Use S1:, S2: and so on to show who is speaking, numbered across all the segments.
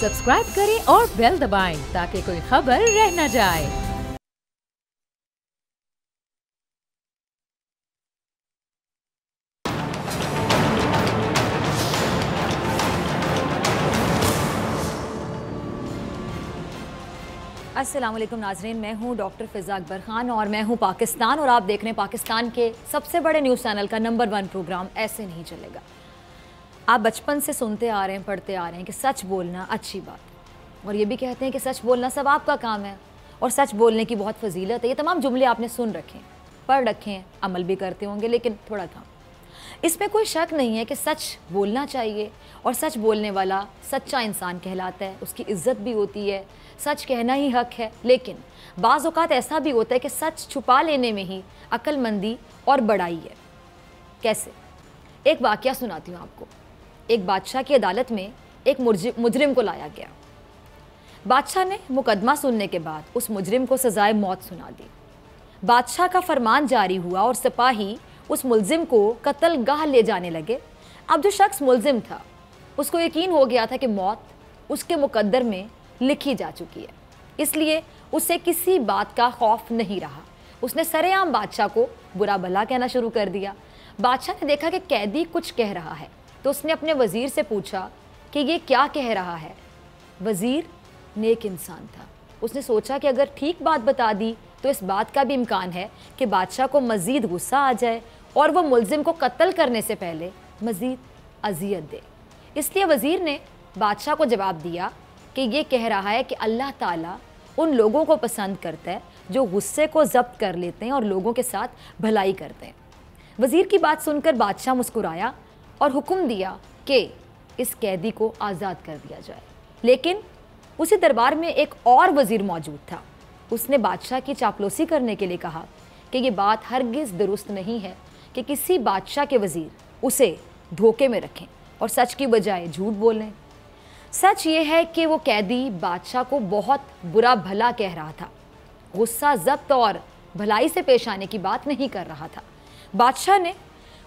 S1: Subscribe करें और bell दबाएं ताकि कोई खबर रह न जाए।
S2: अस्सलाम वालेकुम नाज़रीन, मैं हूं डॉक्टर फ़िज़ा अकबर ख़ान और मैं हूं पाकिस्तान और आप देख रहे हैं पाकिस्तान के सबसे बड़े न्यूज़ चैनल का नंबर 1 प्रोग्राम ऐसे नहीं चलेगा। आप बचपन से सुनते आ रहे हैं, पढ़ते आ रहे हैं कि सच बोलना अच्छी बात है और ये भी कहते हैं कि सच बोलना सब आपका काम है और सच बोलने की बहुत फजीलत है। ये तमाम जुमले आपने सुन रखे हैं, पढ़ रखे हैं, अमल भी करते होंगे, लेकिन थोड़ा कम। इसमें कोई शक नहीं है कि सच बोलना चाहिए और सच बोलने वाला सच्चा इंसान कहलाता है, उसकी इज्जत भी होती है, सच कहना ही हक है। लेकिन बाज़ औक़ात ऐसा भी होता है कि सच छुपा लेने में ही अक्लमंदी और बड़ाई है। कैसे? एक वाक़या सुनाती हूँ आपको। एक बादशाह की अदालत में एक मुजरिम को लाया गया। बादशाह ने मुकदमा सुनने के बाद उस मुजरिम को सज़ाए मौत सुना दी। बादशाह का फरमान जारी हुआ और सिपाही उस मुलजिम को कत्लगाह ले जाने लगे। अब जो शख्स मुलजिम था उसको यकीन हो गया था कि मौत उसके मुकद्दर में लिखी जा चुकी है, इसलिए उसे किसी बात का खौफ नहीं रहा। उसने सरेआम बादशाह को बुरा भला कहना शुरू कर दिया। बादशाह ने देखा कि कैदी कुछ कह रहा है तो उसने अपने वज़ीर से पूछा कि ये क्या कह रहा है। वज़ीर नेक इंसान था, उसने सोचा कि अगर ठीक बात बता दी तो इस बात का भी इम्कान है कि बादशाह को मज़ीद गुस्सा आ जाए और वह मुलजिम को कत्ल करने से पहले मज़ीद अजियत दे। इसलिए वज़ीर ने बादशाह को जवाब दिया कि ये कह रहा है कि अल्लाह ताला उन लोगों को पसंद करता है जो गुस्से को ज़ब्त कर लेते हैं और लोगों के साथ भलाई करते हैं। वज़ीर की बात सुनकर बादशाह मुस्कुराया और हुक्म दिया कि इस कैदी को आज़ाद कर दिया जाए। लेकिन उसी दरबार में एक और वज़ीर मौजूद था। उसने बादशाह की चापलूसी करने के लिए कहा कि ये बात हरगिज़ दुरुस्त नहीं है कि किसी बादशाह के वज़ीर उसे धोखे में रखें और सच की बजाय झूठ बोलें। सच ये है कि वो कैदी बादशाह को बहुत बुरा भला कह रहा था, गुस्सा ज़ब्त और भलाई से पेश आने की बात नहीं कर रहा था। बादशाह ने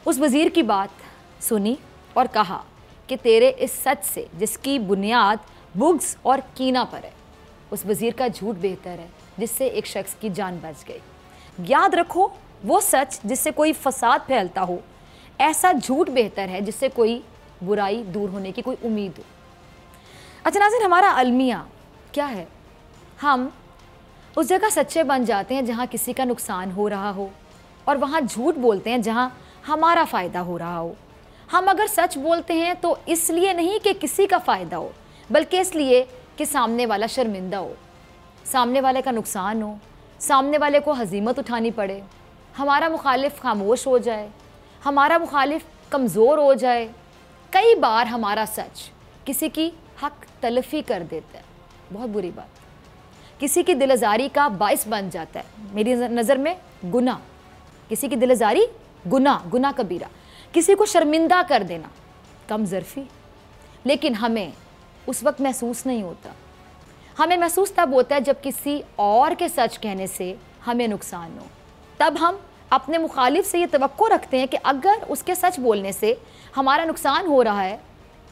S2: उस वज़ीर की बात सुनी और कहा कि तेरे इस सच से जिसकी बुनियाद बुग़्ज़ और कीना पर है, उस वज़ीर का झूठ बेहतर है जिससे एक शख्स की जान बच गई। याद रखो, वो सच जिससे कोई फसाद फैलता हो, ऐसा झूठ बेहतर है जिससे कोई बुराई दूर होने की कोई उम्मीद हो। अच्छा नाज़रीन, हमारा अलमिया क्या है? हम उस जगह सच्चे बन जाते हैं जहाँ किसी का नुकसान हो रहा हो और वहाँ झूठ बोलते हैं जहाँ हमारा फ़ायदा हो रहा हो। हम अगर सच बोलते हैं तो इसलिए नहीं कि किसी का फ़ायदा हो, बल्कि इसलिए कि सामने वाला शर्मिंदा हो, सामने वाले का नुकसान हो, सामने वाले को हज़ीमत उठानी पड़े, हमारा मुखालिफ खामोश हो जाए, हमारा मुखालिफ कमज़ोर हो जाए। कई बार हमारा सच किसी की हक तलफ़ी कर देता है, बहुत बुरी बात। किसी की दिलज़ारी का बाइस बन जाता है। मेरी नज़र में गुनाह, किसी की दिलज़ारी गुनाह कबीरा, किसी को शर्मिंदा कर देना कम ज़र्फ़ी। लेकिन हमें उस वक्त महसूस नहीं होता। हमें महसूस तब होता है जब किसी और के सच कहने से हमें नुकसान हो। तब हम अपने मुखालिफ से ये तवक्को रखते हैं कि अगर उसके सच बोलने से हमारा नुकसान हो रहा है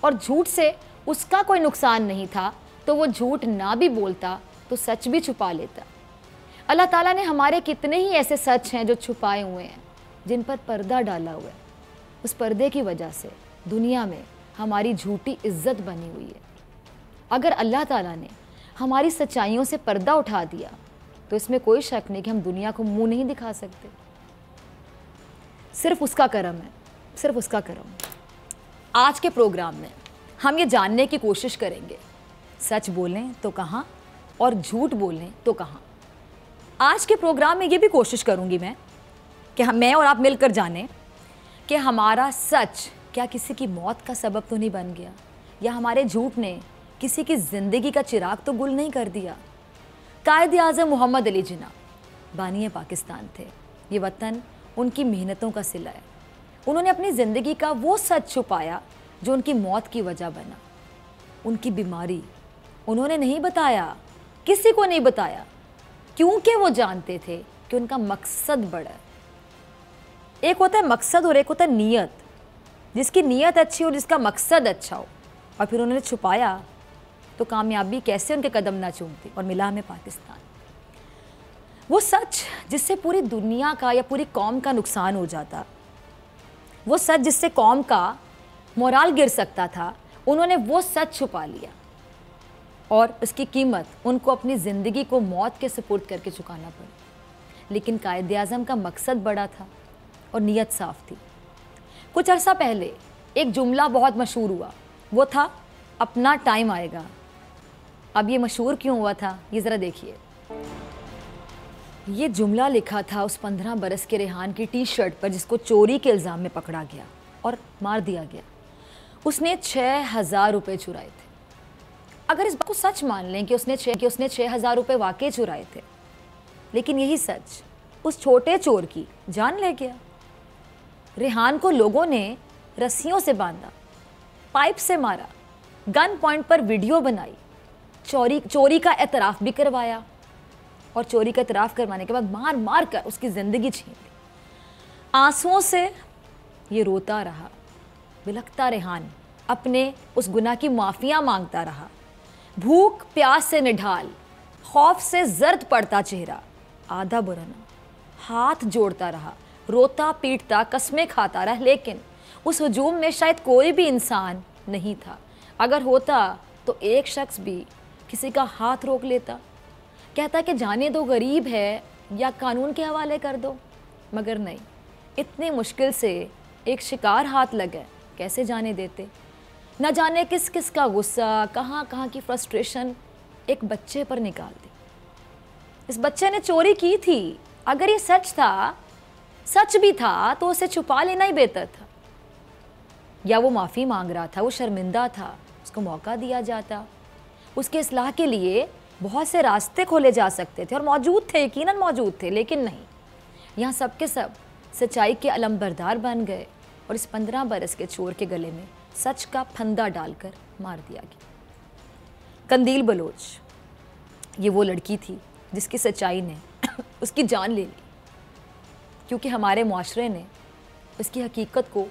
S2: और झूठ से उसका कोई नुकसान नहीं था तो वो झूठ ना भी बोलता तो सच भी छुपा लेता। अल्लाह ताला ने हमारे कितने ही ऐसे सच हैं जो छुपाए हुए हैं, जिन पर पर्दा डाला हुआ है। उस पर्दे की वजह से दुनिया में हमारी झूठी इज्जत बनी हुई है। अगर अल्लाह ताला ने हमारी सच्चाइयों से पर्दा उठा दिया तो इसमें कोई शक नहीं कि हम दुनिया को मुंह नहीं दिखा सकते। सिर्फ उसका करम है, सिर्फ उसका करम। आज के प्रोग्राम में हम ये जानने की कोशिश करेंगे, सच बोलें तो कहाँ और झूठ बोलें तो कहाँ। आज के प्रोग्राम में ये भी कोशिश करूँगी मैं कि मैं और आप मिलकर जानें कि हमारा सच क्या किसी की मौत का सबब तो नहीं बन गया, या हमारे झूठ ने किसी की ज़िंदगी का चिराग तो गुल नहीं कर दिया। कायद-ए-आज़म मोहम्मद अली जिन्ना बानी पाकिस्तान थे। ये वतन उनकी मेहनतों का सिला है। उन्होंने अपनी ज़िंदगी का वो सच छुपाया जो उनकी मौत की वजह बना। उनकी बीमारी उन्होंने नहीं बताया, किसी को नहीं बताया, क्योंकि वो जानते थे कि उनका मकसद बड़ा है। एक होता है मकसद और एक होता है नीयत। जिसकी नीयत अच्छी हो, जिसका मकसद अच्छा हो, और फिर उन्होंने छुपाया तो कामयाबी कैसे उनके कदम ना चूमती, और मिला हमें पाकिस्तान। वो सच जिससे पूरी दुनिया का या पूरी कौम का नुकसान हो जाता, वो सच जिससे कौम का मोराल गिर सकता था, उन्होंने वो सच छुपा लिया और उसकी कीमत उनको अपनी ज़िंदगी को मौत के सुपुर्द करके चुकाना पड़ा। लेकिन कायद-ए-आज़म का मकसद बड़ा था और नीयत साफ थी। कुछ अरसा पहले एक जुमला बहुत मशहूर हुआ, वो था अपना टाइम आएगा। अब ये मशहूर क्यों हुआ था, ये ज़रा देखिए। ये जुमला लिखा था उस 15 बरस के रेहान की टी शर्ट पर जिसको चोरी के इल्ज़ाम में पकड़ा गया और मार दिया गया। उसने 6,000 रुपये चुराए थे। अगर इस बात को सच मान लें कि उसने 6,000 रुपये वाकई चुराए थे, लेकिन यही सच उस छोटे चोर की जान ले गया। रेहान को लोगों ने रस्सियों से बांधा, पाइप से मारा, गन पॉइंट पर वीडियो बनाई, चोरी का एतराफ़ भी करवाया और चोरी का एतराफ़ करवाने के बाद मार मार कर उसकी ज़िंदगी छीन ली। आंसुओं से ये रोता रहा, बिलखता रेहान अपने उस गुनाह की माफ़िया मांगता रहा। भूख प्यास से निढाल, खौफ से जर्द पड़ता चेहरा, आधा बुरना हाथ जोड़ता रहा, रोता पीटता कस्में खाता रहा। लेकिन उस हुजूम में शायद कोई भी इंसान नहीं था। अगर होता तो एक शख्स भी किसी का हाथ रोक लेता, कहता कि जाने दो गरीब है या कानून के हवाले कर दो, मगर नहीं, इतनी मुश्किल से एक शिकार हाथ लगे, कैसे जाने देते। न जाने किस किस का गुस्सा, कहाँ कहाँ की फ्रस्ट्रेशन एक बच्चे पर निकाल दी। इस बच्चे ने चोरी की थी, अगर ये सच भी था तो उसे छुपा लेना ही बेहतर था। या वो माफ़ी मांग रहा था, वो शर्मिंदा था, उसको मौका दिया जाता। उसके इस्लाह के लिए बहुत से रास्ते खोले जा सकते थे और मौजूद थे, यकीनन मौजूद थे, लेकिन नहीं, यहाँ सब के सब सच्चाई के अलमबरदार बन गए और इस 15 बरस के चोर के गले में सच का फंदा डालकर मार दिया गया। कंदील बलोच ये वो लड़की थी जिसकी सच्चाई ने उसकी जान ले ली, क्योंकि हमारे मुआशरे ने उसकी हकीकत को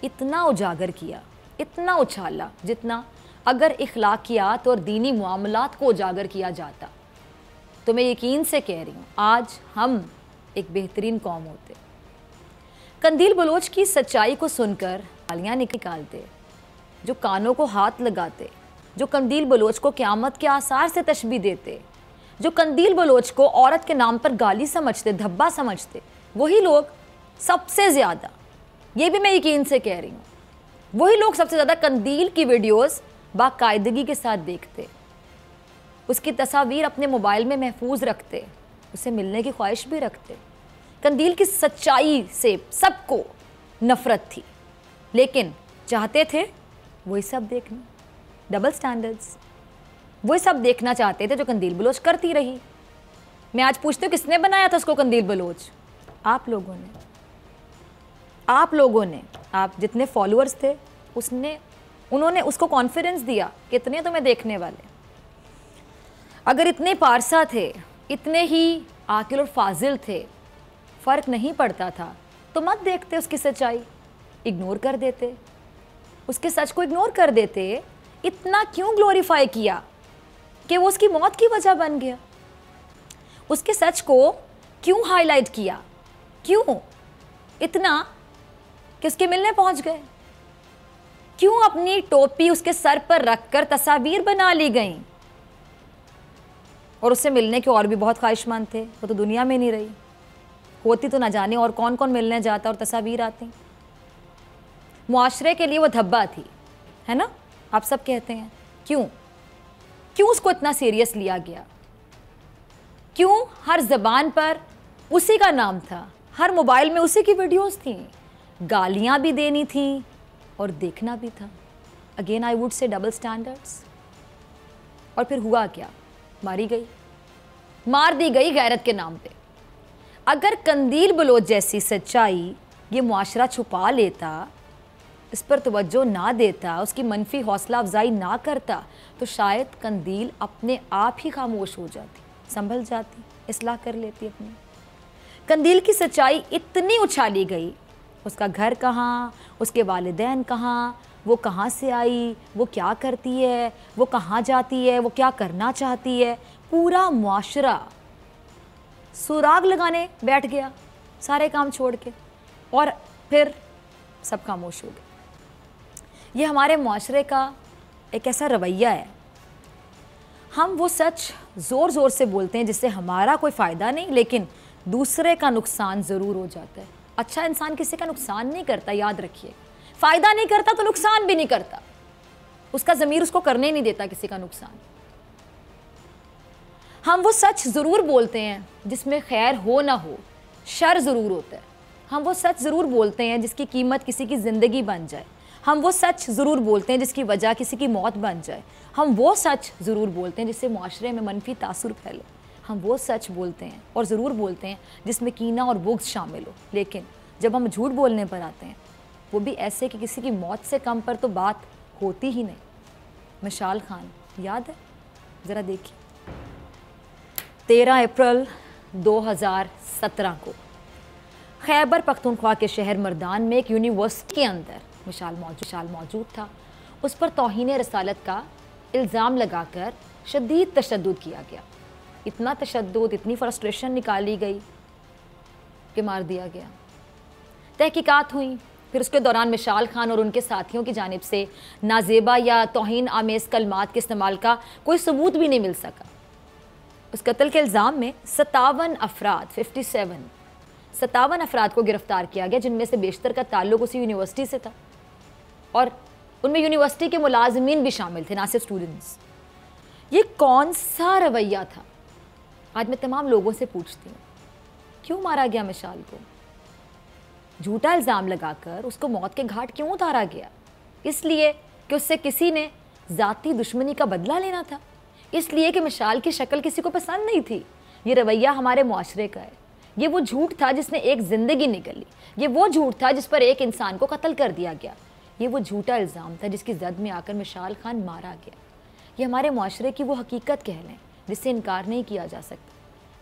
S2: इतना उजागर किया, इतना उछाला, जितना अगर इखलाकियात और दीनी मामलात को उजागर किया जाता तो मैं यकीन से कह रही हूँ आज हम एक बेहतरीन कौम होते। कंदील बलोच की सच्चाई को सुनकर गालियाँ निकालते, जो कानों को हाथ लगाते, जो कंदील बलोच को क़यामत के आसार से तशबीह देते, जो कंदील बलोच को औरत के नाम पर गाली समझते, धब्बा समझते, वही लोग सबसे ज़्यादा, ये भी मैं यकीन से कह रही हूँ, वही लोग सबसे ज़्यादा कंदील की वीडियोस बाकायदगी के साथ देखते, उसकी तस्वीर अपने मोबाइल में महफूज रखते, उसे मिलने की ख्वाहिश भी रखते। कंदील की सच्चाई से सबको नफ़रत थी, लेकिन चाहते थे वही सब देखना, डबल स्टैंडर्ड्स, वही सब देखना चाहते थे जो कंदील बलोच करती रही। मैं आज पूछती हूँ किसने बनाया था उसको कंदील बलोच? आप लोगों ने, आप जितने फॉलोअर्स थे उन्होंने उसको कॉन्फिडेंस दिया कि इतने तो मैं देखने वाले। अगर इतने पारसा थे, इतने ही आकिल और फाजिल थे, फ़र्क नहीं पड़ता था तो मत देखते उसकी सच्चाई, इग्नोर कर देते, उसके सच को इग्नोर कर देते। इतना क्यों ग्लोरीफाई किया कि वो उसकी मौत की वजह बन गया? उसके सच को क्यों हाईलाइट किया? क्यों इतना कि उसके मिलने पहुंच गए? क्यों अपनी टोपी उसके सर पर रखकर तस्वीर बना ली गई? और उससे मिलने के और भी बहुत ख्वाहिशमंद थे, वो तो दुनिया में नहीं रही, होती तो ना जाने और कौन कौन मिलने जाता और तस्वीर आती। मुआशरे के लिए वो धब्बा थी, है ना? आप सब कहते हैं क्यों उसको इतना सीरियस लिया गया? क्यों हर ज़बान पर उसी का नाम था, हर मोबाइल में उसी की वीडियोस थी, गालियां भी देनी थी और देखना भी था। Again I would say double standards. और फिर हुआ क्या? मार दी गई गैरत के नाम पे। अगर कंदील बलोच जैसी सच्चाई ये मुआशरा छुपा लेता, इस पर तवज्जो ना देता, उसकी मनफी हौसला अफजाई ना करता, तो शायद कंदील अपने आप ही खामोश हो जाती, संभल जाती, इस्लाह कर लेती अपनी। कंदील की सच्चाई इतनी उछाली गई, उसका घर कहाँ, उसके वालिदैन कहाँ, वो कहाँ से आई, वो क्या करती है, वो कहाँ जाती है, वो क्या करना चाहती है, पूरा मुआशरा सुराग लगाने बैठ गया सारे काम छोड़ के, और फिर सब खामोश हो गए। ये हमारे मुआशरे का एक ऐसा रवैया है, हम वो सच ज़ोर ज़ोर से बोलते हैं जिससे हमारा कोई फ़ायदा नहीं लेकिन दूसरे का नुकसान ज़रूर हो जाता है। अच्छा इंसान किसी का नुकसान नहीं करता, याद रखिए, फ़ायदा नहीं करता तो नुकसान भी नहीं करता, उसका ज़मीर उसको करने नहीं देता किसी का नुकसान। हम वो सच ज़रूर बोलते हैं जिसमें खैर हो ना हो, शर ज़रूर होता है। हम वो सच ज़रूर बोलते हैं जिसकी कीमत किसी की ज़िंदगी बन जाए। हम वो सच ज़रूर बोलते हैं जिसकी वजह किसी की मौत बन जाए। हम वो सच ज़रूर बोलते हैं जिससे मुआशरे में मनफी तासुर फैले। हम वो सच बोलते हैं और ज़रूर बोलते हैं जिसमें कीना और बुग़्ज़ शामिल हो। लेकिन जब हम झूठ बोलने पर आते हैं, वो भी ऐसे कि किसी की मौत से कम पर तो बात होती ही नहीं। मिसाल खान याद है, ज़रा देखिए, 13 अप्रैल 2017 को खैबर पख्तूनख्वा के शहर मर्दान में एक यूनिवर्सिटी के अंदर मिसाल मौजूद था। उस पर तौहीन रसालत का इल्ज़ाम लगाकर शदीद तशद्दुद किया गया। इतना तशद्दुद, इतनी फ्रस्ट्रेशन निकाली गई कि मार दिया गया। तहकीकात हुई, फिर उसके दौरान मिसाल खान और उनके साथियों की जानिब से नाजेबा या तौहीन आमेज़ कलमात के इस्तेमाल का कोई सबूत भी नहीं मिल सका। उस कत्ल के इल्ज़ाम में 57 अफराद को गिरफ्तार किया गया, जिनमें से बेशतर का ताल्लुक उसी यूनिवर्सिटी से था और उनमें यूनिवर्सिटी के मुलाजमीन भी शामिल थे, ना सिर्फ स्टूडेंट्स। ये कौन सा रवैया था? आज मैं तमाम लोगों से पूछती हूँ, क्यों मारा गया मिसाल को? झूठा इल्ज़ाम लगाकर उसको मौत के घाट क्यों उतारा गया? इसलिए कि उससे किसी ने ज़ाती दुश्मनी का बदला लेना था, इसलिए कि मिसाल की शक्ल किसी को पसंद नहीं थी। ये रवैया हमारे मुआशरे का है। ये वो झूठ था जिसने एक ज़िंदगी निगली। ये वो झूठ था जिस पर एक इंसान को कत्ल कर दिया गया। ये वो झूठा इल्ज़ाम था जिसकी जद में आकर मिसाल खान मारा गया। ये हमारे मुआशरे की वो हकीकत कह लें जिससे इनकार नहीं किया जा सकता।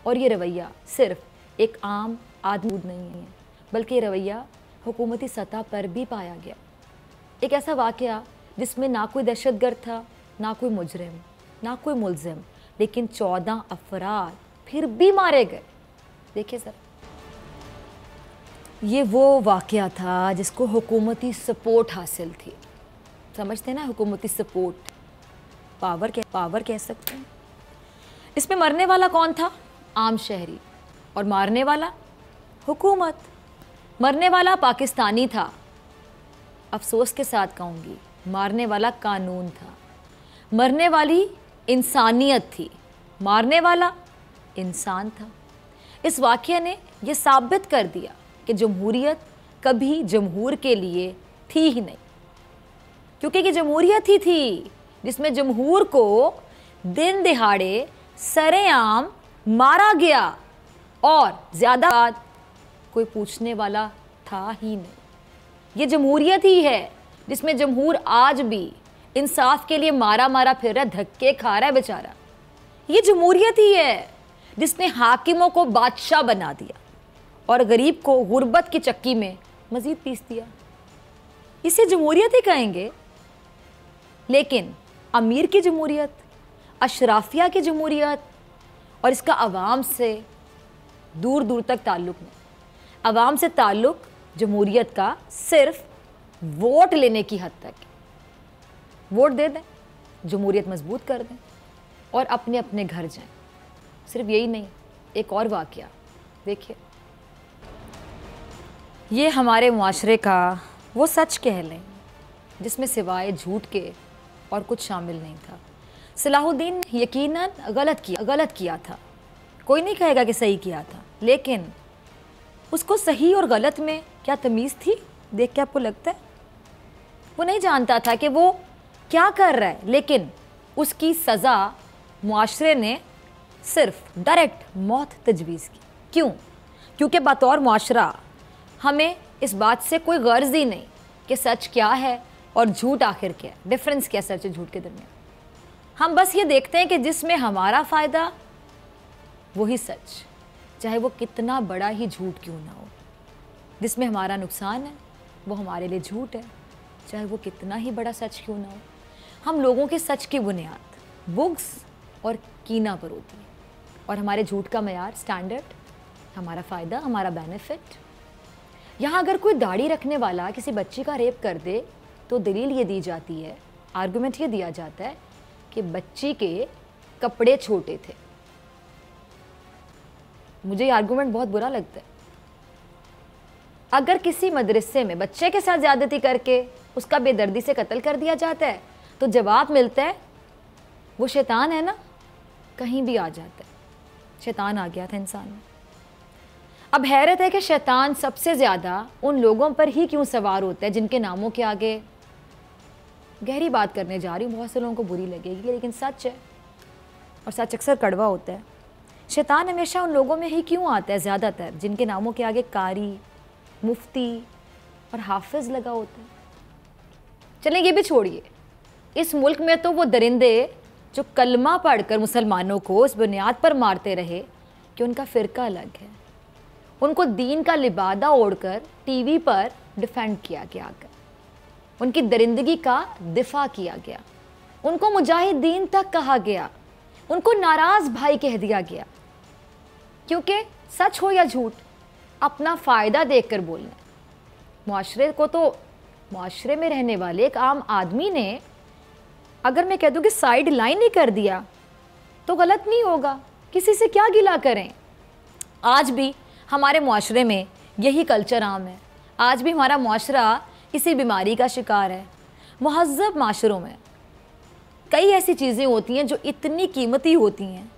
S2: और ये रवैया सिर्फ एक आम आदमी नहीं है, बल्कि ये रवैया हुकूमती सतह पर भी पाया गया। एक ऐसा वाक़या जिसमें ना कोई दहशतगर्द था, ना कोई मुजरिम, ना कोई मुल्ज़िम, लेकिन 14 अफराद फिर भी मारे गए। देखिए सर, ये वो वाक़या था जिसको हुकूमती सपोर्ट हासिल थी। समझते हैं ना, हुकूमती सपोर्ट, पावर कह सकते हैं। इसमें मरने वाला कौन था? आम शहरी, और मारने वाला हुकूमत। मरने वाला पाकिस्तानी था, अफसोस के साथ कहूँगी, मारने वाला कानून था। मरने वाली इंसानियत थी, मारने वाला इंसान था। इस वाक़ये ने यह साबित कर दिया कि जमहूरियत कभी जमहूर के लिए थी ही नहीं, क्योंकि ये जमहूरियत ही थी जिसमें जमहूर को दिन दिहाड़े सरेआम मारा गया और ज़्यादा बात कोई पूछने वाला था ही नहीं। ये जमहूरियत ही है जिसमें जमहूर आज भी इंसाफ के लिए मारा फिर रहा, धक्के खा रहा है बेचारा। ये जमहूरियत ही है जिसने हाकिमों को बादशाह बना दिया और गरीब को गुर्बत की चक्की में मजीद पीस दिया। इसे जमहूरियत ही कहेंगे। लेकिन अमीर की जमहूरियत, अशराफिया की जमहूरियत और इसका अवाम से दूर दूर तक ताल्लुक़ नहीं। अवाम से ताल्लुक़ जमहूरियत का सिर्फ वोट लेने की हद तक। वोट दे दें, जमहूरियत मजबूत कर दें और अपने अपने घर जाएं। सिर्फ यही नहीं, एक और वाक़या देखिए। ये हमारे मुआशरे का वो सच कह लें जिसमें सिवाय झूठ के और कुछ शामिल नहीं था। सलाहुद्दीन यकीनन गलत किया था, कोई नहीं कहेगा कि सही किया था, लेकिन उसको सही और गलत में क्या तमीज़ थी? देख के आपको लगता है वो नहीं जानता था कि वो क्या कर रहा है, लेकिन उसकी सज़ा मुआशरे ने सिर्फ डायरेक्ट मौत तजवीज़ की। क्यों? क्योंकि बतौर मुआशरा हमें इस बात से कोई गर्ज ही नहीं कि सच क्या है और झूठ आखिर क्या है, डिफरेंस क्या सच और झूठ के दरमियान। हम बस ये देखते हैं कि जिसमें हमारा फ़ायदा वही सच, चाहे वो कितना बड़ा ही झूठ क्यों ना हो। जिसमें हमारा नुकसान है वो हमारे लिए झूठ है, चाहे वो कितना ही बड़ा सच क्यों ना हो। हम लोगों के सच की बुनियाद बुग्स और कीना पर होती है, और हमारे झूठ का मयार स्टैंडर्ड, हमारा फ़ायदा, हमारा बेनिफिट। यहाँ अगर कोई दाढ़ी रखने वाला किसी बच्ची का रेप कर दे तो दलील ये दी जाती है, आर्गुमेंट ये दिया जाता है कि बच्ची के कपड़े छोटे थे। मुझे ये आर्गुमेंट बहुत बुरा लगता है। अगर किसी मदरसे में बच्चे के साथ ज़्यादती करके उसका बेदर्दी से कत्ल कर दिया जाता है तो जवाब मिलता है वो शैतान है ना, कहीं भी आ जाता है, शैतान आ गया था इंसान में। अब हैरत है कि शैतान सबसे ज़्यादा उन लोगों पर ही क्यों सवार होता है जिनके नामों के आगे, गहरी बात करने जा रही हूँ, बहुत से लोगों को बुरी लगेगी लेकिन सच है, और सच अक्सर कड़वा होता है। शैतान हमेशा उन लोगों में ही क्यों आता है ज़्यादातर जिनके नामों के आगे कारी, मुफ्ती और हाफिज़ लगा होता है। चलें ये भी छोड़िए, इस मुल्क में तो वो दरिंदे जो कलमा पढ़कर मुसलमानों को इस बुनियाद पर मारते रहे कि उनका फ़िरका अलग है, उनको दीन का लिबादा ओढ़कर टीवी पर डिफेंड किया गया, उनकी दरिंदगी का दिफा किया गया, उनको मुजाहिदीन तक कहा गया, उनको नाराज़ भाई कह दिया गया, क्योंकि सच हो या झूठ अपना फ़ायदा देखकर बोलना। मुआशरे को तो, मुआशरे में रहने वाले एक आम आदमी ने अगर मैं कह दूं कि साइड लाइन ही कर दिया तो गलत नहीं होगा, किसी से क्या गिला करें। आज भी हमारे मुआशरे में यही कल्चर आम है, आज भी हमारा मुआशरा इसी बीमारी का शिकार है। मुहज़्ज़ब माशरों में कई ऐसी चीज़ें होती हैं जो इतनी कीमती होती हैं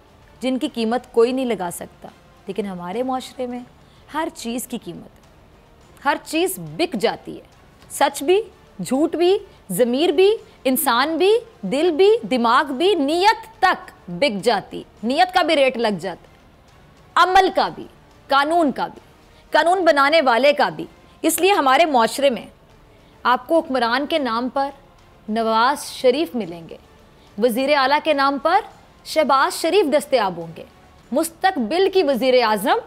S2: जिनकी कीमत कोई नहीं लगा सकता, लेकिन हमारे मुआशरे में हर चीज़ की कीमत है, हर चीज़ बिक जाती है, सच भी, झूठ भी, ज़मीर भी, इंसान भी, दिल भी, दिमाग भी, नीयत तक बिक जाती, नीयत का भी रेट लग जाता, अमल का भी, कानून का भी, कानून बनाने वाले का भी। इसलिए हमारे मुआशरे में आपको हुक्मरान के नाम पर नवाज शरीफ मिलेंगे, वज़ीर आला के नाम पर शहबाज शरीफ दस्तयाब होंगे, मुस्तकबिल की वज़ीर आज़म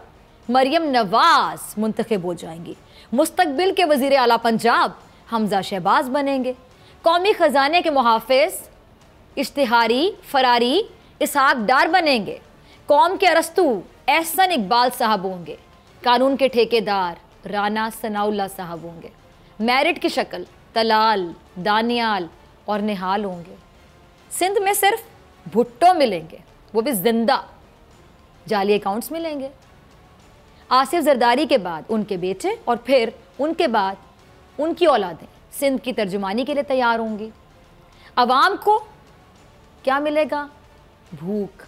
S2: मरियम नवाज मुंतखब हो जाएंगी, मुस्तकबिल के वज़ीर आला पंजाब हमजा शहबाज बनेंगे, कौमी ख़जाने के मुहाफ़िज़ इश्तिहारी फरारी इसहाक डार बनेंगे, कौम के अरस्तू एहसन इकबाल साहब होंगे, कानून के ठेकेदार राना सनाउल्लाह साहब होंगे, मेरिट की शक्ल तलाल, दानियाल और निहाल होंगे। सिंध में सिर्फ भुट्टो मिलेंगे, वो भी जिंदा, जाली अकाउंट्स मिलेंगे। आसिफ जरदारी के बाद उनके बेटे और फिर उनके बाद उनकी औलादें सिंध की तर्जुमानी के लिए तैयार होंगी। अवाम को क्या मिलेगा? भूख,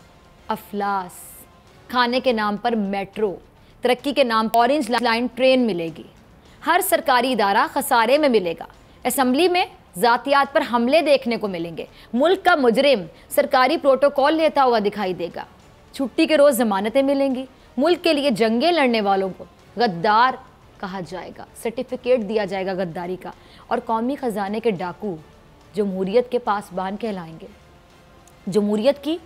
S2: अफलास, खाने के नाम पर मेट्रो, तरक्की के नाम पर ऑरेंज लाइन ट्रेन मिलेगी। हर सरकारी इदारा खसारे में मिलेगा। असम्बली में ज़ातियात पर हमले देखने को मिलेंगे। मुल्क का मुजरिम सरकारी प्रोटोकॉल लेता हुआ दिखाई देगा। छुट्टी के रोज़ ज़मानतें मिलेंगी। मुल्क के लिए जंगें लड़ने वालों को गद्दार कहा जाएगा, सर्टिफिकेट दिया जाएगा गद्दारी का, और कौमी ख़जाने के डाकू जमहूरियत के पासबान कहलाएंगे। जमहूरियत की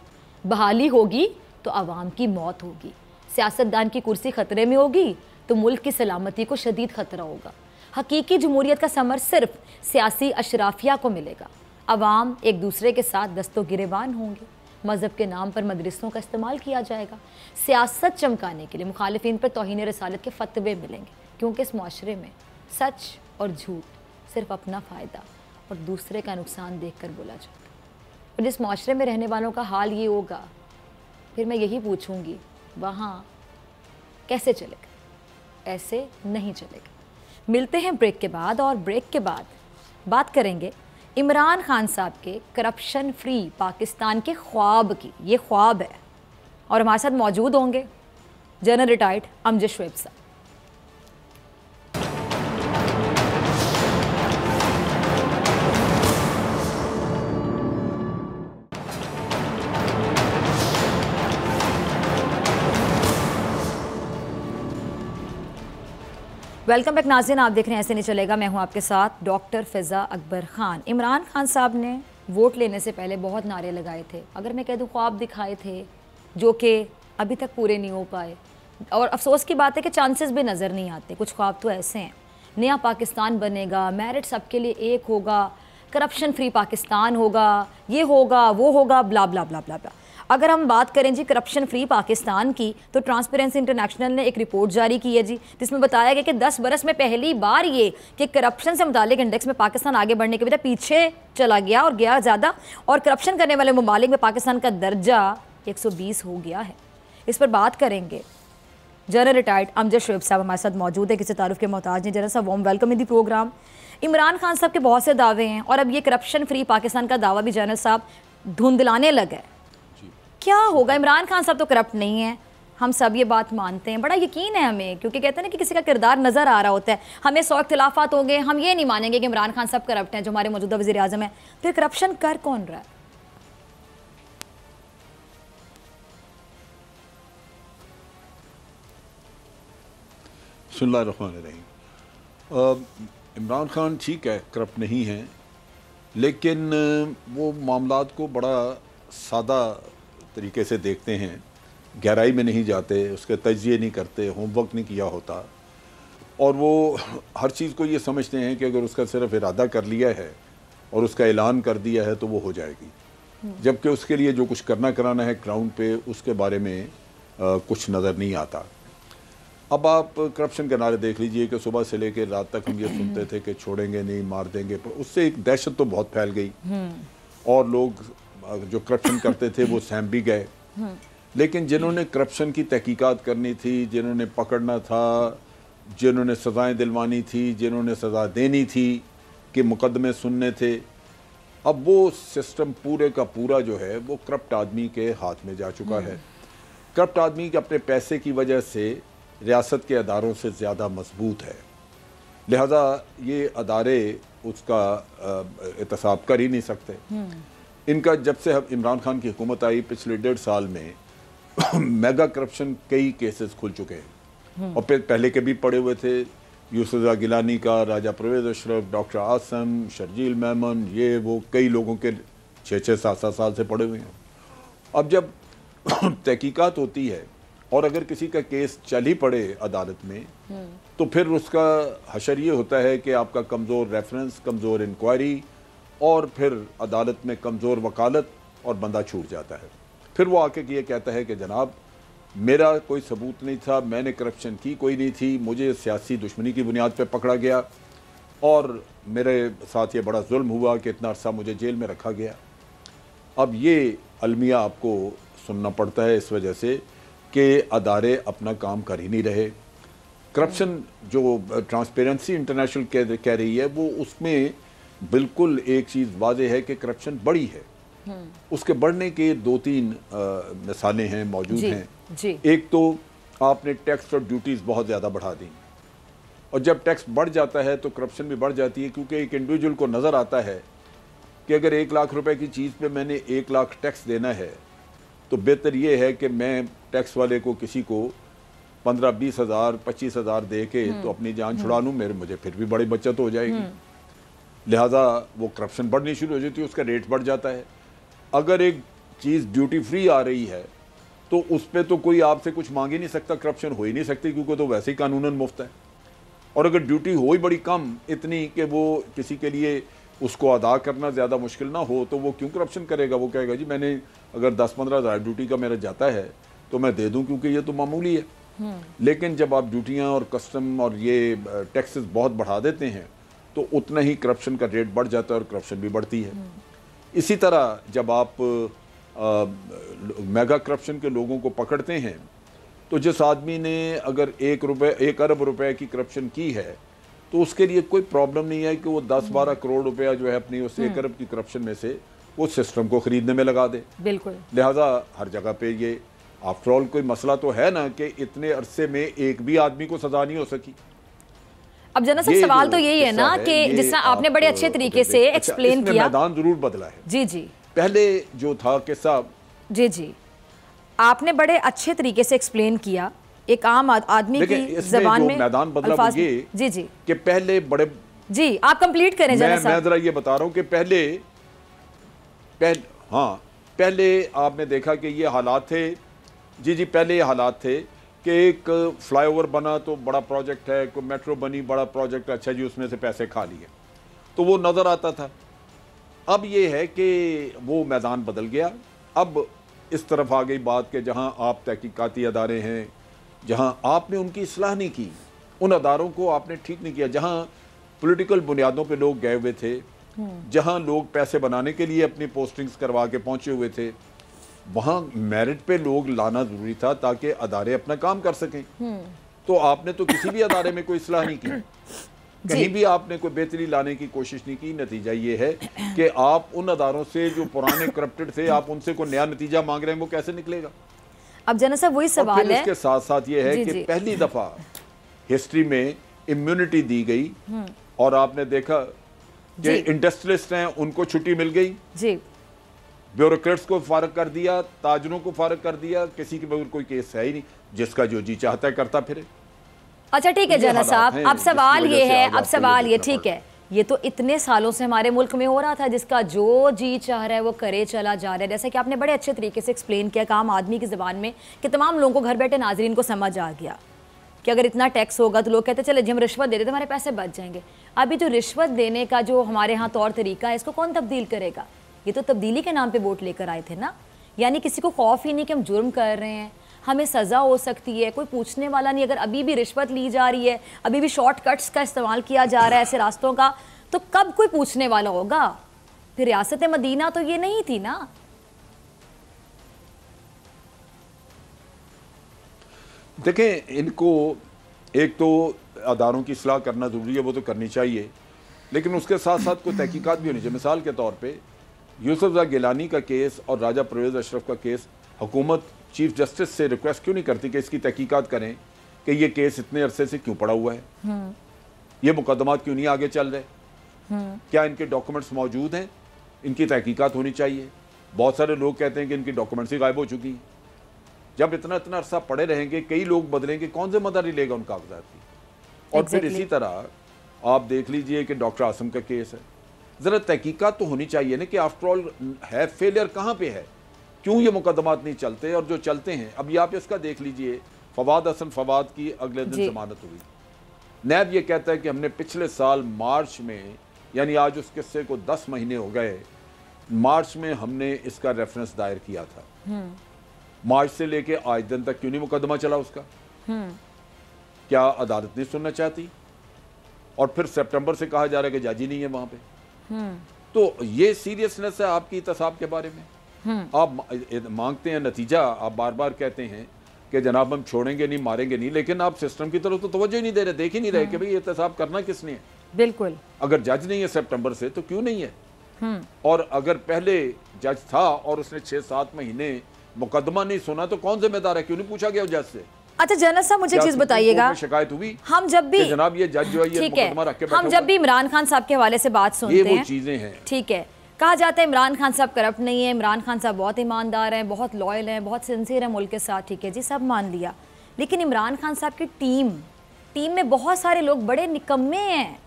S2: बहाली होगी तो आवाम की मौत होगी। सियासतदान की कुर्सी ख़तरे में होगी तो मुल्क की सलामती को शदीद ख़तरा होगा। हकीकी जमहूरियत का समर सिर्फ सियासी अशराफिया को मिलेगा। अवाम एक दूसरे के साथ दस्तो गिरेबान होंगे। मज़हब के नाम पर मदरसों का इस्तेमाल किया जाएगा। सियासत चमकाने के लिए मुखालिफिन पर तौहीन रसालत के फतवे मिलेंगे, क्योंकि इस माशरे में सच और झूठ सिर्फ अपना फ़ायदा और दूसरे का नुकसान देख कर बोला जाता है। और जिस माशरे में रहने वालों का हाल ये होगा, फिर मैं यही पूछूंगी, वहाँ कैसे चलेगा? ऐसे नहीं चलेगा। मिलते हैं ब्रेक के बाद, और ब्रेक के बाद बात करेंगे इमरान खान साहब के करप्शन फ्री पाकिस्तान के ख्वाब की। ये ख्वाब है, और हमारे साथ मौजूद होंगे जनरल रिटायर्ड अमजद शोएब साहब। वेलकम बैक नाज़रीन, आप देख रहे हैं ऐसे नहीं चलेगा। मैं हूं आपके साथ डॉक्टर फ़िज़ा अकबर ख़ान। इमरान खान साहब ने वोट लेने से पहले बहुत नारे लगाए थे, अगर मैं कह दूं ख्वाब दिखाए थे, जो कि अभी तक पूरे नहीं हो पाए। और अफसोस की बात है कि चांसेस भी नज़र नहीं आते। कुछ ख्वाब तो ऐसे हैं नया पाकिस्तान बनेगा, मेरिट सबके लिए एक होगा, करप्शन फ्री पाकिस्तान होगा, ये होगा वो होगा, ब्ला ब्ला ब्ला ब्ला ब्ला। अगर हम बात करें जी करप्शन फ्री पाकिस्तान की, तो ट्रांसपेरेंसी इंटरनेशनल ने एक रिपोर्ट जारी की है जी, जिसमें बताया गया कि 10 बरस में पहली बार ये कि करप्शन से मुतालिक इंडेक्स में पाकिस्तान आगे बढ़ने के बजाय पीछे चला गया और गया ज़्यादा, और करप्शन करने वाले ममालिक में पाकिस्तान का दर्जा 120 हो गया है। इस पर बात करेंगे। जनरल रिटायर्ड अमजद शोएब साहब हमारे साथ मौजूद है, किसी तारुफ के मोहताज नहीं। जनरल साहब warm welcome in the program. Imran Khan साहब के बहुत से दावे हैं और अब ये करप्शन फ्री पाकिस्तान का दावा भी जनरल साहब धुंधलाने लगा है। क्या होगा? इमरान खान साहब तो करप्ट नहीं है, हम सब ये बात मानते हैं, बड़ा यकीन है हमें, क्योंकि कहते हैं ना कि किसी का किरदार नज़र आ रहा होता है। हमें 100 इख्तिलाफात होंगे, हम ये नहीं मानेंगे कि इमरान खान साहब करप्ट हैं जो हमारे मौजूदा वज़ीर आज़म है। फिर करप्शन कर कौन रहा है?
S3: बिस्मिल्लाहिर्रहमानिर्रहीम। इमरान खान ठीक है, करप्ट नहीं है, लेकिन वो मामलात को बड़ा सादा तरीके से देखते हैं, गहराई में नहीं जाते, उसके तजिए नहीं करते, होमवर्क नहीं किया होता, और वो हर चीज़ को ये समझते हैं कि अगर उसका सिर्फ इरादा कर लिया है और उसका ऐलान कर दिया है तो वो हो जाएगी, जबकि उसके लिए जो कुछ करना कराना है ग्राउंड पे उसके बारे में कुछ नज़र नहीं आता। अब आप करप्शन के नारे देख लीजिए कि सुबह से लेकर रात तक हम ये सुनते थे कि छोड़ेंगे नहीं, मार देंगे, पर उससे एक दहशत तो बहुत फैल गई और लोग जो करप्शन करते थे वो सहम भी गए। लेकिन जिन्होंने करप्शन की तहकीकात करनी थी, जिन्होंने पकड़ना था, जिन्होंने सज़ाएं दिलवानी थी, जिन्होंने सज़ा देनी थी, कि मुकदमे सुनने थे, अब वो सिस्टम पूरे का पूरा जो है वो करप्ट आदमी के हाथ में जा चुका है। करप्ट आदमी के अपने पैसे की वजह से रियासत के अदारों से ज़्यादा मजबूत है, लिहाजा ये अदारे उसका एहतसाब कर ही नहीं सकते। इनका जब से इमरान खान की हुकूमत आई पिछले 1.5 साल में मेगा करप्शन कई केसेस खुल चुके हैं, और पहले के भी पड़े हुए थे, यूसुफ गिलानी का, राजा परवेज़ अशरफ, डॉक्टर आसम, शर्जील मेमन, ये वो कई लोगों के 6-6, 7-7 साल से पड़े हुए हैं। अब जब तहकीकात होती है और अगर किसी का केस चल ही पड़े अदालत में, तो फिर उसका हशर ये होता है कि आपका कमज़ोर रेफरेंस, कमज़ोर इंक्वायरी, और फिर अदालत में कमज़ोर वकालत, और बंदा छूट जाता है। फिर वो आके ये कहता है कि जनाब मेरा कोई सबूत नहीं था, मैंने करप्शन की कोई नहीं थी, मुझे सियासी दुश्मनी की बुनियाद पर पकड़ा गया और मेरे साथ ये बड़ा जुल्म हुआ कि इतना अरसा मुझे जेल में रखा गया। अब ये अलमिया आपको सुनना पड़ता है इस वजह से कि अदारे अपना काम कर ही नहीं रहे। करप्शन जो ट्रांसपेरेंसी इंटरनेशनल कह रही है, वो उसमें बिल्कुल एक चीज़ वाज़ेह है कि करप्शन बढ़ी है। उसके बढ़ने के 2-3 मिसालें हैं, मौजूद हैं
S2: जी।
S3: एक तो आपने टैक्स और ड्यूटीज़ बहुत ज़्यादा बढ़ा दी, और जब टैक्स बढ़ जाता है तो करप्शन भी बढ़ जाती है, क्योंकि एक इंडिविजुअल को नज़र आता है कि अगर 1 लाख रुपए की चीज़ पे मैंने 1 लाख टैक्स देना है, तो बेहतर ये है कि मैं टैक्स वाले को किसी को 15-20 हज़ार 25 हज़ार दे के तो अपनी जान छुड़ा लूँ, मुझे फिर भी बड़ी बचत हो जाएगी। लिहाजा वो करप्शन बढ़नी शुरू हो जाती है, उसका रेट बढ़ जाता है। अगर एक चीज़ ड्यूटी फ्री आ रही है तो उस पर तो कोई आपसे कुछ मांग ही नहीं सकता, करप्शन हो ही नहीं सकती, क्योंकि तो वैसे ही कानूनन मुफ्त है। और अगर ड्यूटी हो ही बड़ी कम, इतनी कि वो किसी के लिए उसको अदा करना ज़्यादा मुश्किल ना हो, तो वो क्यों करप्शन करेगा? वो कहेगा जी मैंने अगर 10-15 हज़ार ड्यूटी का मेरा जाता है तो मैं दे दूं, क्योंकि ये तो मामूली है। लेकिन जब आप ड्यूटियाँ और कस्टम और ये टैक्सेस बहुत बढ़ा देते हैं तो उतना ही करप्शन का रेट बढ़ जाता है और करप्शन भी बढ़ती है। इसी तरह जब आप मेगा करप्शन के लोगों को पकड़ते हैं, तो जिस आदमी ने अगर 1 अरब रुपए की करप्शन की है, तो उसके लिए कोई प्रॉब्लम नहीं है कि वो 10-12 करोड़ रुपया जो है अपनी उस 1 अरब की करप्शन में से वो सिस्टम को खरीदने में लगा दे।
S2: बिल्कुल।
S3: लिहाजा हर जगह पे ये आफ्टर ऑल कोई मसला तो है ना कि इतने अरसे में एक भी आदमी को सजा नहीं हो सकी।
S2: अब जना सब सवाल तो यही है ना कि जिस तरह आपने बड़े अच्छे तरीके से एक्सप्लेन किया,
S3: मैदान जरूर बदला है।
S2: जी जी,
S3: पहले जो था कि साहब,
S2: जी जी, आपने बड़े अच्छे तरीके से एक्सप्लेन किया एक आम आदमी की ज़बान में।
S3: मैदान बदला वो ये
S2: जी जी
S3: कि पहले बड़े,
S2: जी आप कंप्लीट करें जना साहब।
S3: मैं जरा ये बता रहा हूँ कि पहले आपने देखा कि ये हालात थे। जी जी, पहले ये हालात थे कि एक फ्लाईओवर बना तो बड़ा प्रोजेक्ट है, कोई मेट्रो बनी बड़ा प्रोजेक्ट, अच्छा जी उसमें से पैसे खा लिए, तो वो नज़र आता था। अब ये है कि वो मैदान बदल गया। अब इस तरफ आ गई बात कि जहाँ आप तहकीकाती अदारे हैं, जहाँ आपने उनकी इस्लाह नहीं की, उन अदारों को आपने ठीक नहीं किया, जहाँ पॉलिटिकल बुनियादों पे लोग गए हुए थे, जहाँ लोग पैसे बनाने के लिए अपनी पोस्टिंग्स करवा के पहुंचे हुए थे, वहाँ मेरिट पे लोग लाना जरूरी था ताकि अदारे अपना काम कर सकें। तो आपने तो किसी भी अदारे में कोई इस्लाह नहीं की, कहीं भी आपने कोई बेहतरी लाने की कोशिश नहीं की। नतीजा ये है कि आप उन अदारों से जो पुराने करप्टेड थे, आप उनसे कोई नया नतीजा मांग रहे हैं, वो कैसे निकलेगा?
S2: अब जना साहब वही सवाल है।
S3: इसके साथ साथ ये है कि पहली दफा हिस्ट्री में इम्यूनिटी दी गई और आपने देखा कि इंडस्ट्रियलिस्ट हैं उनको छुट्टी मिल गई
S2: जी,
S3: ब्यूरोक्रेट्स को फारग कर दिया, ताजरों को फारग कर दिया, किसी के बगैर कोई केस है ही नहीं, जिसका जो जी चाहता है करता फिरे।
S2: अच्छा ठीक है जना साहब, अब सवाल ये है, अब सवाल ये, ठीक है, ये तो इतने सालों से हमारे मुल्क में हो रहा था, जिसका जो जी चाह रहा है वो करे चला जा रहा है। जैसे कि आपने बड़े अच्छे तरीके से एक्सप्लेन किया कि आम आदमी की ज़बान में, कि तमाम लोगों को घर बैठे नाजरीन को समझ आ गया कि अगर इतना टैक्स होगा तो लोग कहते चले जी हम रिश्वत दे देते तो हमारे पैसे बच जाएंगे। अभी जो रिश्वत देने का जो हमारे यहाँ तौर तरीका है, इसको कौन तब्दील करेगा? ये तो तब्दीली के नाम पे वोट लेकर आए थे ना, यानी किसी को खौफ ही नहीं कि हम जुर्म कर रहे हैं, हमें सज़ा हो सकती है, कोई पूछने वाला नहीं। अगर अभी भी रिश्वत ली जा रही है, अभी भी शॉर्टकट्स का इस्तेमाल किया जा रहा है ऐसे रास्तों का, तो कब कोई पूछने वाला होगा? फिर रियासत मदीना तो ये नहीं थी ना।
S3: देखें, इनको एक तो अदारों की इस्लाह करना ज़रूरी है, वो तो करनी चाहिए, लेकिन उसके साथ साथ कोई तहकीकात भी होनी चाहिए। मिसाल के तौर पे यूसुफ गिलानी का केस और राजा परवेज़ अशरफ का केस, हुकूमत चीफ जस्टिस से रिक्वेस्ट क्यों नहीं करती कि इसकी तहकीकात करें कि ये केस इतने अरसे से क्यों पड़ा हुआ है, ये मुकदमात क्यों नहीं आगे चल रहे, क्या इनके डॉक्यूमेंट्स मौजूद हैं, इनकी तहकीकात होनी चाहिए। बहुत सारे लोग कहते हैं कि इनकी डॉक्यूमेंट्स ही गायब हो चुकी हैं। जब इतना इतना अरसा पड़े रहेंगे, कई लोग बदलेंगे, कौन जिम्मेदारी लेगा उन कागजात की? और फिर इसी तरह आप देख लीजिए कि डॉक्टर आसिम का केस है, ज़रा तहकीकात तो होनी चाहिए ना कि आफ्टर ऑल है फेलियर कहाँ पे है, क्यों ये मुकदमात नहीं चलते, और जो चलते हैं। अब ये आप इसका देख लीजिए, फवाद हसन फवाद की अगले दिन जमानत हुई। नैब ये कहता है कि हमने पिछले साल मार्च में, यानी आज उस किस्से को 10 महीने हो गए, मार्च में हमने इसका रेफरेंस दायर किया था। मार्च से लेके आज दिन तक क्यों नहीं मुकदमा चला उसका? क्या अदालत नहीं सुनना चाहती? और फिर सितंबर से कहा जा रहा है कि जज ही नहीं है वहां पे। तो ये सीरियसनेस है आपकी एहतसाब के बारे में। आप मांगते हैं नतीजा, आप बार बार कहते हैं कि जनाब हम छोड़ेंगे नहीं, मारेंगे नहीं, लेकिन आप सिस्टम की तरफ तो तवज्जो ही नहीं दे रहे, देख ही नहीं रहे कि भाई एहतसाब करना किसने है।
S2: बिल्कुल,
S3: अगर जज नहीं है सितंबर से तो क्यों नहीं है? और अगर पहले जज था और उसने 6-7 महीने मुकदमा नहीं सुना तो कौन जिम्मेदार है? क्यों नहीं पूछा गया जज से?
S2: अच्छा जनरल साहब मुझे चीज बताइएगा,
S3: शिकायत हुई
S2: हम जब भी
S3: जनाब ये जज जो है ये मुकदमा रख के बैठा,
S2: हम जब भी इमरान खान साहब के हवाले से बात सुनते हैं,
S3: ये वो चीजें हैं, ठीक है,
S2: कहा जाता है इमरान खान साहब करप्ट नहीं है, इमरान खान साहब बहुत ईमानदार हैं, बहुत लॉयल हैं, बहुत सिंसियर हैं मुल्क के साथ, ठीक है जी, सब मान लिया। लेकिन इमरान खान साहब की टीम में बहुत सारे लोग बड़े निकम्मे हैं,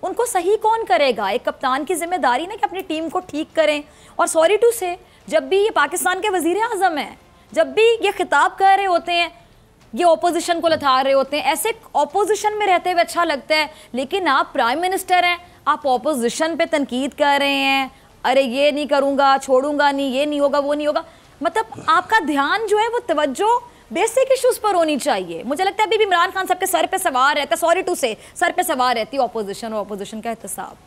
S2: उनको सही कौन करेगा? एक कप्तान की जिम्मेदारी ना कि अपनी टीम को ठीक करें। और सॉरी टू से, जब भी ये पाकिस्तान के वजीर आजम हैं, जब भी ये खिताब कर रहे होते हैं, ये ऑपोजिशन को लथार रहे होते हैं, ऐसे ऑपोजिशन में रहते हुए अच्छा लगता है। लेकिन आप प्राइम मिनिस्टर हैं, आप ऑपोजिशन पे तनकीद कर रहे हैं, अरे ये नहीं करूँगा, छोड़ूंगा नहीं, ये नहीं होगा, वो नहीं होगा। मतलब आपका ध्यान जो है वो तवज्जो बेसिक इश्यूज पर होनी चाहिए। मुझे लगता है अभी भी इमरान खान साहब के सर पे सवार रहता है, सॉरी टू से, सर पे सवार रहती है ऑपोजिशन और ऑपोजिशन का एहतसाब।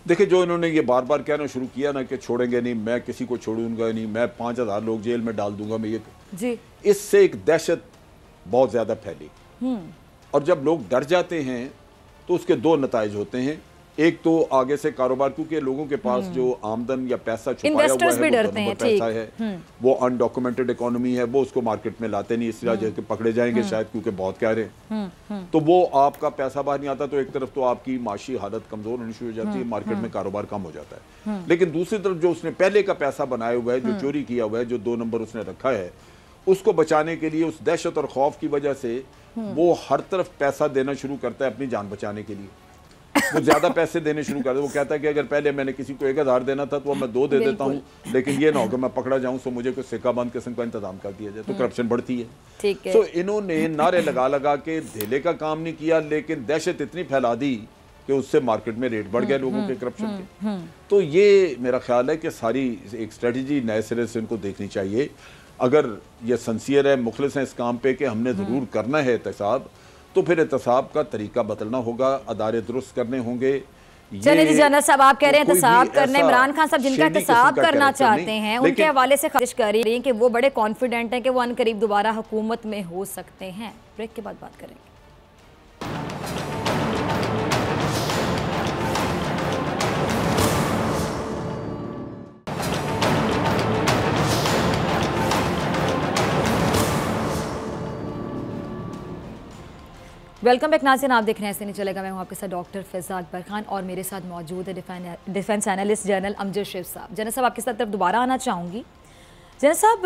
S3: देखिए, जो इन्होंने ये बार बार कहना शुरू किया ना कि छोड़ेंगे नहीं, मैं किसी को छोड़ूंगा नहीं, मैं 5000 लोग जेल में डाल दूंगा, मैं ये जी, इससे एक दहशत बहुत ज्यादा फैली। और जब लोग डर जाते हैं तो उसके दो नताइज होते हैं। एक तो आगे से कारोबार, क्योंकि लोगों के पास जो आमदन या पैसा छुपाया हुआ है, वो पैसा है, वो अनडॉक्यूमेंटेड इकोनॉमी है, वो उसको मार्केट में लाते नहीं, इस वजह से पकड़े जाएंगे शायद, क्योंकि बहुत कह रहे हैं, तो वो आपका पैसा बाहर नहीं आता। तो एक तरफ तो आपकी माशी हालत कमजोर होनी शुरू हो जाती है, मार्केट में कारोबार कम हो जाता है। लेकिन दूसरी तरफ जो उसने पहले का पैसा बनाया हुआ है, जो चोरी किया हुआ है, जो 2 नंबर उसने रखा है, उसको बचाने के लिए, उस दहशत और खौफ की वजह से वो हर तरफ पैसा देना शुरू करता है अपनी जान बचाने के लिए। वो ज़्यादा पैसे देने शुरू कर दे। वो कहता है कि अगर पहले मैंने किसी को 1000 देना था तो मैं 2 दे देता हूँ, लेकिन ये ना हो कि मैं पकड़ा जाऊँ तो मुझे कुछ सिक्का बंद किस्म का इंतजाम कर दिया जाए, तो करप्शन बढ़ती है।
S2: ठीक है।
S3: तो इन्होंने नारे लगा लगा के धेले का काम नहीं किया, लेकिन दहशत इतनी फैला दी कि उससे मार्केट में रेट बढ़ गए लोगों के करप्शन के। तो ये मेरा ख्याल है कि सारी एक स्ट्रेटजी नए सिरे से इनको देखनी चाहिए। अगर ये सिंसियर है, मुखलिस है इस काम पे कि हमने ज़रूर करना है एहतसाब, तो फिर एहतसाब का तरीका बदलना होगा, अदारे दुरुस्त करने होंगे।
S2: चलिए जी, जनरल साहब आप कह रहे हैं एहतसाब करने, इमरान खान साहब जिनका एहतसाब करना चाहते हैं उनके हवाले से ख़ारिश कर रही हैं कि वो बड़े कॉन्फिडेंट हैं कि वो अनकरीब दोबारा हुकूमत में हो सकते हैं। ब्रेक के बाद बात करेंगे। वेलकम बैक नाज़रीन, आप देख रहे हैं ऐसे नहीं चलेगा। मैं हूं आपके साथ डॉक्टर फ़िज़ा अकबर खान और मेरे साथ मौजूद है defence analyst general Amjad Sheikh साहब। जनरल साहब आपके साथ तरफ दोबारा आना चाहूँगी। जनरल साहब,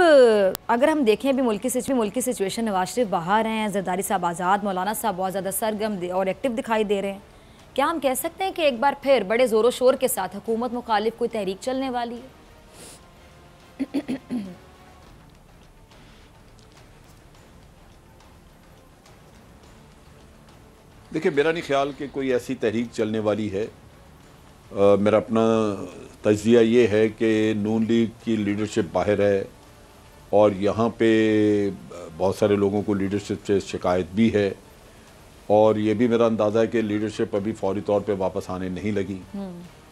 S2: अगर हम देखें अभी मुल्की सिचुएशन, नवाज शरीफ बाहर हैं, जरदारी साहब आज़ाद, मौलाना साहब बहुत ज़्यादा सरगर्म और एक्टिव दिखाई दे रहे हैं, क्या हम कह सकते हैं कि एक बार फिर बड़े ज़ोरों शोर के साथ हुकूमत मुखालिफ कोई तहरीक चलने वाली है?
S3: देखिए, मेरा नहीं ख्याल कि कोई ऐसी तहरीक चलने वाली है। मेरा अपना तज्जिया ये है कि नून लीग की लीडरशिप बाहर है और यहाँ पे बहुत सारे लोगों को लीडरशिप से शिकायत भी है, और ये भी मेरा अंदाज़ा है कि लीडरशिप अभी फौरी तौर पे वापस आने नहीं लगी।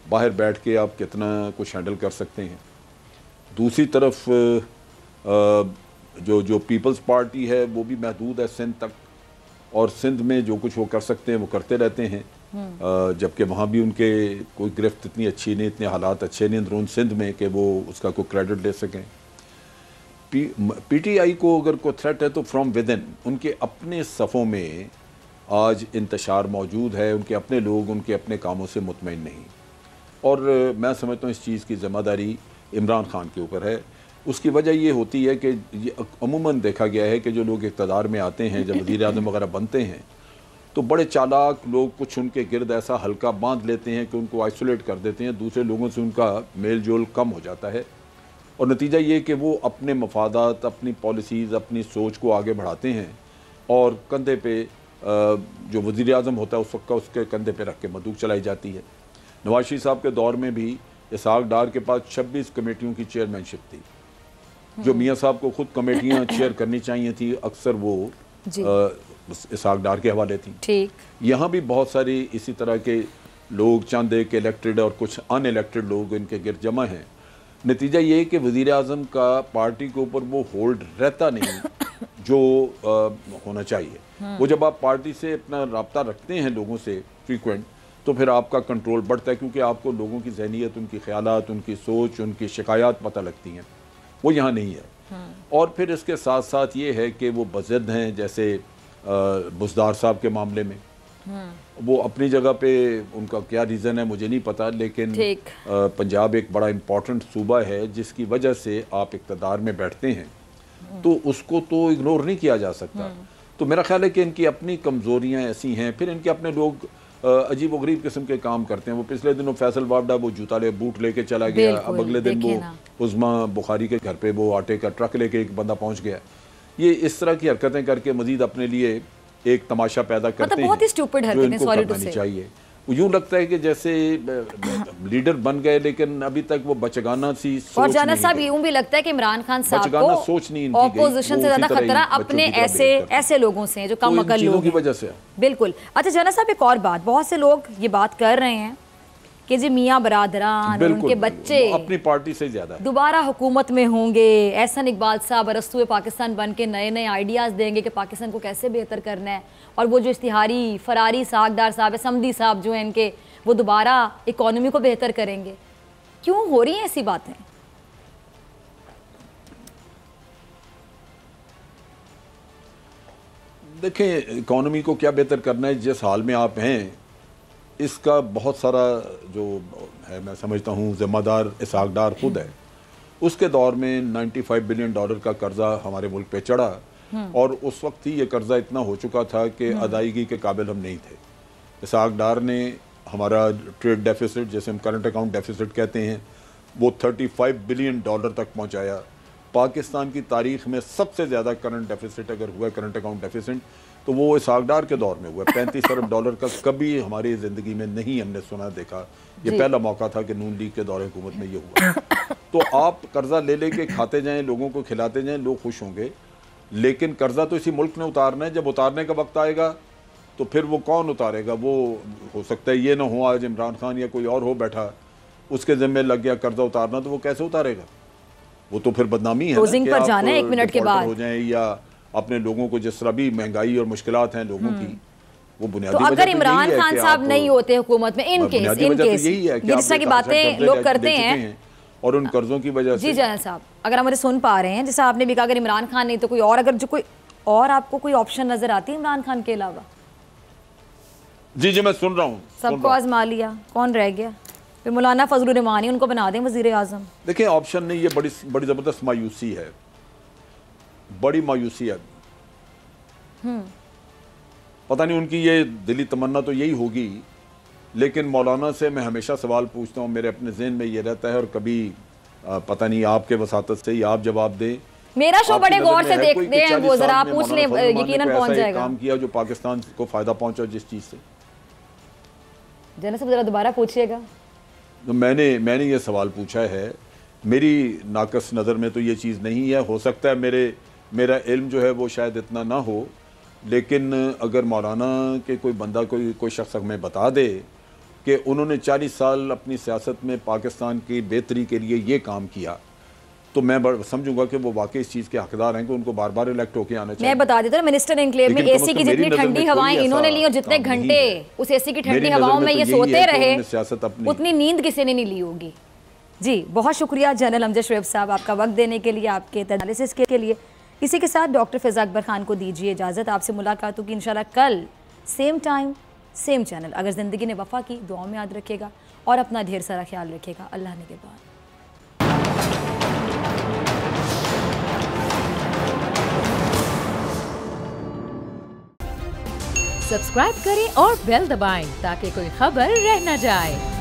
S3: बाहर बैठ के आप कितना कुछ हैंडल कर सकते हैं। दूसरी तरफ जो पीपल्स पार्टी है वो भी महदूद है सिंध तक, और सिंध में जो कुछ वो कर सकते हैं वो करते रहते हैं, जबकि वहाँ भी उनके कोई गिरफ्त इतनी अच्छी नहीं, इतने हालात अच्छे नहीं अंदरून सिंध में कि वो उसका कोई क्रेडिट ले सकें। पीटीआई को अगर कोई थ्रेट है तो फ्रॉम विद इन, उनके अपने सफ़ों में आज इंतशार मौजूद है, उनके अपने लोग उनके अपने कामों से मुतमईन नहीं, और मैं समझता हूँ इस चीज़ की ज़िम्मेदारी इमरान खान के ऊपर है। उसकी वजह ये होती है कि ये अमूमन देखा गया है कि जो लोग इक़्तिदार में आते हैं, जब वज़ीर आज़म वगैरह बनते हैं, तो बड़े चालाक लोग कुछ उनके गिर्द ऐसा हल्का बांध लेते हैं कि उनको आइसोलेट कर देते हैं, दूसरे लोगों से उनका मेल जोल कम हो जाता है, और नतीजा ये कि वो अपने मफादात, अपनी पॉलिसीज़, अपनी सोच को आगे बढ़ाते हैं, और कंधे पे जो वज़ीर आज़म होता है उस वक्त का उसके कंधे पे रख के बंदूक चलाई जाती है। नवाज शरीफ साहब के दौर में भी इसहाक डार के पास 26 कमेटियों की चेयरमैनशिप थी, जो मियाँ साहब को खुद कमेटियाँ चेयर करनी चाहिए थी, अक्सर वो इसहाक डार के हवाले थी। ठीक, यहाँ भी बहुत सारी इसी तरह के लोग, चंद एक इलेक्टेड और कुछ अनइलेक्टेड लोग इनके गिरद जमा हैं। नतीजा ये है कि वज़ीर आज़म का पार्टी के ऊपर वो होल्ड रहता नहीं जो होना चाहिए। वो जब आप पार्टी से अपना रब्ता रखते हैं लोगों से फ्रीक्वेंट, तो फिर आपका कंट्रोल बढ़ता है, क्योंकि आपको लोगों की ज़हनियत, उनकी ख्यालात, उनकी सोच, उनकी शिकायत पता लगती हैं। वो यहाँ नहीं है। और फिर इसके साथ साथ ये है कि वो बज़द हैं, जैसे बुज़दार साहब के मामले में वो अपनी जगह पे, उनका क्या रीज़न है मुझे नहीं पता, लेकिन पंजाब एक बड़ा इम्पॉर्टेंट सूबा है जिसकी वजह से आप इक़्तिदार में बैठते हैं, तो उसको तो इग्नोर नहीं किया जा सकता। तो मेरा ख्याल है कि इनकी अपनी कमज़ोरियाँ ऐसी हैं, फिर इनके अपने लोग अजीब व गरीब किस्म के काम करते हैं। वो पिछले दिनों फैसल वावडा वो जूता ले बूट लेके चला गया, अब अगले दिन वो उज़मा बुखारी के घर पे वो आटे का ट्रक लेके एक बंदा पहुंच गया। ये इस तरह की हरकतें करके मजीद अपने लिए एक तमाशा पैदा करते हैं,
S2: बहुत ही स्टूपिड हरकतें, सॉरी टू से।
S3: चाहिए यूँ लगता है कि जैसे लीडर बन गए, लेकिन अभी तक वो बचगाना सी सोच,
S2: और जाना साहब यूँ भी लगता है कि इमरान खान साहब को
S3: सोच नहीं,
S2: ऑपोजिशन से ज्यादा खतरा अपने ऐसे लोगों से जो कम अकल लोग
S3: की वजह से।
S2: बिल्कुल। अच्छा जाना साहब, एक और बात, बहुत से लोग ये बात कर रहे हैं कि जी मियाँ बरादरान, उनके बच्चे
S3: अपनी पार्टी से ज्यादा
S2: दोबारा हुकूमत में होंगे, एहसन इकबाल साहब अरस्तुए पाकिस्तान बन के नए नए आइडियाज़ देंगे कि पाकिस्तान को कैसे बेहतर करना है, और वो जो इश्तिहारी फरारी सागदार साहब है, समदी साहब जो हैं इनके, वो दोबारा इकॉनमी को बेहतर करेंगे। क्यों हो रही हैं ऐसी बातें?
S3: देखें, इकॉनमी को क्या बेहतर करना है, जिस हाल में आप हैं इसका बहुत सारा जो है, मैं समझता हूँ ज़िम्मेदार इसहाक डार खुद है। उसके दौर में $95 बिलियन का कर्जा हमारे मुल्क पे चढ़ा, और उस वक्त ही ये कर्जा इतना हो चुका था कि अदायगी के काबिल हम नहीं थे। इसहाक डार ने हमारा ट्रेड डेफिसिट, जैसे हम करंट अकाउंट डेफिसिट कहते हैं, वो $35 बिलियन तक पहुंचाया। पाकिस्तान की तारीख में सबसे ज़्यादा करंट डेफिसिट अगर हुआ, करंट अकाउंट डेफिसिट, तो वो इसाक डार के दौर में हुआ। $35 अरब का कभी हमारी ज़िंदगी में नहीं हमने सुना देखा। ये पहला मौका था कि नून लीग के दौर हुकूमत में ये हुआ। तो आप कर्जा ले लेके खाते जाएं, लोगों को खिलाते जाएं, लोग खुश होंगे, लेकिन कर्जा तो इसी मुल्क ने उतारना है। जब उतारने का वक्त आएगा तो फिर वो कौन उतारेगा? वो हो सकता है ये ना हो आज इमरान खान या कोई और हो बैठा, उसके ज़िम्मे लग गया कर्जा उतारना, तो वो कैसे उतारेगा? वो तो फिर बदनामी है
S2: क्लोजिंग पर जाना है 1 मिनट के बाद
S3: हो जाए, या अपने लोगों को जिस तरह भी महंगाई और मुश्किलात हैं लोगों की, वो बुनियादी
S2: तो अगर इमरान खान साहब नहीं होते हुकूमत में, इन केस जिस तरह की बातें लोग करते हैं
S3: और उन कर्जों की वजह से।
S2: जी जनरल साहब, अगर हमारे सुन पा रहे हैं, जैसे आपने भी कहा अगर इमरान खान नहीं तो कोई और, अगर जो कोई और आपको कोई ऑप्शन नजर आती है इमरान खान के अलावा?
S3: जी जी मैं सुन रहा हूँ।
S2: सबको आजमा लिया, कौन रह गया? फिर मौलाना फजलुर रहमानी उनको बना दें वजीर आजम।
S3: देखिए ऑप्शन नहीं, ये बड़ी ज़बरदस्त मायूसी है, बड़ी मायूसी है। पता नहीं उनकी ये दिली तमन्ना तो यही होगी, लेकिन मौलाना से मैं हमेशा सवाल पूछता हूँ, मेरे अपने ज़हन में ये रहता है, और कभी पता नहीं आपके वसातत से ही आप जवाब दें।
S2: मेरा शो बड़े गौर से देखते हैं, वो जरा आप पूछ लें, यकीनन पहुंच जाएगा।
S3: काम किया जो पाकिस्तान को फ़ायदा पहुंचा जिस चीज़ से।
S2: जनरल साहब जरा दोबारा पूछिएगा।
S3: तो मैंने ये सवाल पूछा है, मेरी नाकस नज़र में तो ये चीज़ नहीं है। हो सकता है मेरा इल्म जो है वो शायद इतना ना हो, लेकिन अगर मौलाना के कोई बंदा कोई शख्स हमें बता दे कि उन्होंने 40 साल अपनी सियासत में पाकिस्तान की बेहतरी के लिए ये काम किया, तो मैं समझूंगा कि वो वाकई इस चीज़ के हकदार हैं कि उनको बार बार इलेक्ट होकर आना चाहिए।
S2: मैं बता देता हूँ, मिनिस्टर एनक्लेव में एसी की जितनी ठंडी हवाएं इन्होंने ली और जितने घंटे उस एसी की ठंडी हवाओं में ये सोते रहे, उतनी नींद किसी ने नहीं ली होगी। जी बहुत शुक्रिया जनरल अमजद शोएब साहब, आपका वक्त देने के लिए, आपके एनालिसिस के लिए। इसी के साथ डॉक्टर फ़िज़ा अकबर खान को दीजिए इजाज़त। आपसे मुलाकात होगी इंशाल्लाह कल, सेम टाइम सेम चैनल। अगर ज़िंदगी ने वफ़ा की, दुआओं में याद रखेगा और अपना ढेर सारा ख्याल रखेगा। अल्लाह ने के बाद
S1: सब्सक्राइब करें और बेल दबाएं ताकि कोई खबर रह न जाए।